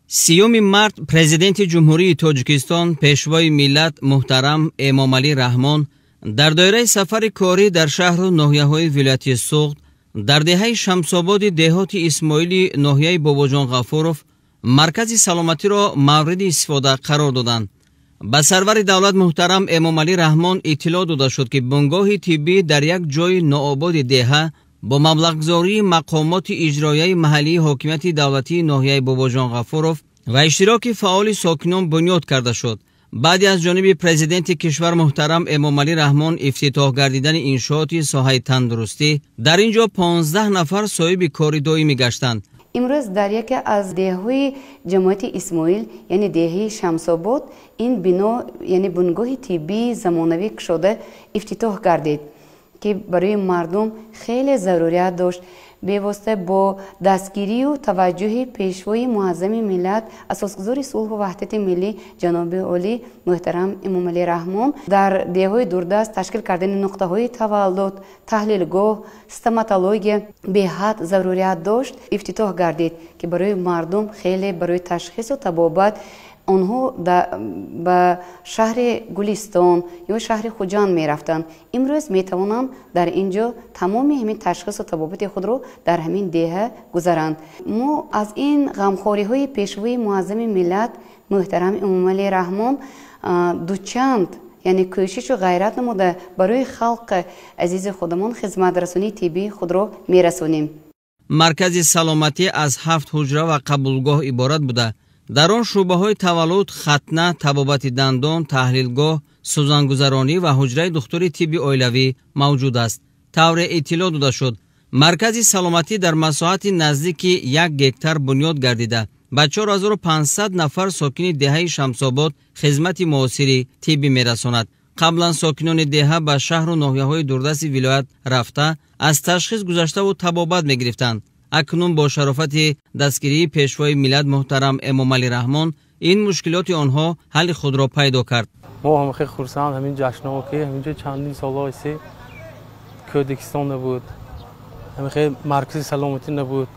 سیوم مرد پرزیدنت جمهوری تاجیکستان پیشوای ملت محترم امامعلی رحمان در دایره سفر کاری در شهر و ناحیه‌های ولایت سوخت در دهه شمس‌آباد دهات اسماعیلی ناحیه باباجان غفورов مرکز سلامتی را مورد استفاده قرار دادند. به سرور دولت محترم امامعلی رحمان اطلاع داده شد که بنگاه طبی در یک جای ناآباد دهه با مبلغ‌گذاری مقامات اجرایی محلی حاکمیت دولتی ناحیه باباجان غفورов و اشتراک فعال ساکنان بنیاد کرده شد. بعد از جانب پرزیدنت کشور محترم امامعلی رحمان افتتاح گردیدن انشاءات ساحه تندرستی در اینجا 15 نفر صاحب کار دائمی گشتند. امروز در یکی از دهه‌های جمعیت اسماعیل یعنی دهه شمس‌آباد این بنا یعنی بنگاه طبی زمانوی شده افتتاح گردید که برای مردم خیلی ضروریت داشت. به واسطه با دستگیری و توجه پیشوای معظم ملت اساسگذار صلح و وحدت ملی جناب عالی محترم امامعلی رحمان در دهه‌های دوردست تشکیل کردن نقطه‌های تولد، تحلیلگاه، استوماتولوژی به حد ضروریت داشت افتتاح گردید که برای مردم خیلی برای تشخیص و طبابت آنها به شهر گلستان یا شهر خوجان می رفتند. امروز می توانند در اینجا تمام همین تشخیص و طبابت خود را در همین دهه گذارند. ما از این غمخواری های پیشوای معظم ملت محترم امامعلی رحمان دوچند یعنی کوشش و غیرت نموده برای خلق عزیز خودمان خدمت رسانی طبی خود را می رسانیم. مرکز سلامتی از 7 حجره و قبولگاه عبارت بوده. در آن شعبه های تولد، ختنه، طبابت دندان، تحلیلگاه، سوزنگذرانی و حجره دکتر طب اولیوی موجود است. طور اطلاع داده شد مرکز سلامتی در مساحت نزدیک 1 هکتار بنیاد گردیده به 4500 نفر ساکن دهه شمس‌آباد خدمت معاصری طبی میرساند. قبلا ساکنان دهه به شهر و ناحیه‌های دوردست ولایت رفته از تشخیص گذشته و طبابت میگرفتند. اکنون با شرافت دستگیری پیشوای ملت محترم امامعلی رحمان این مشکلات آنها حل خود را پیدا کرد. ما هم خیلی خرسند همین جشن‌ها که همینجا چندین سال است کردستان نبود، همین خیلی مرکز سلامتی نبود.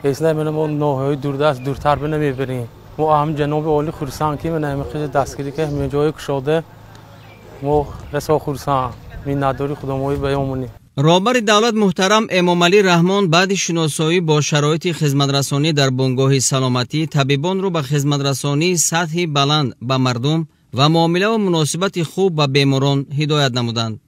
اصلا ما ناحیه‌های دوردست دورتر نمیبریم. ما هم جناب عالی خرسند که من همین خیلی دستگیری که همین جای کشاده ما رسا خرسند می نداری خداموی بیامونی. رهبر دولت محترم امامعلی رحمان بعد شناسایی با شرایط خدمترسانی در بنگاه سلامتی طبیبان را به خدمترسانی سطحی بلند به مردم و معامله و مناسبت خوب به بیماران هدایت نمودند.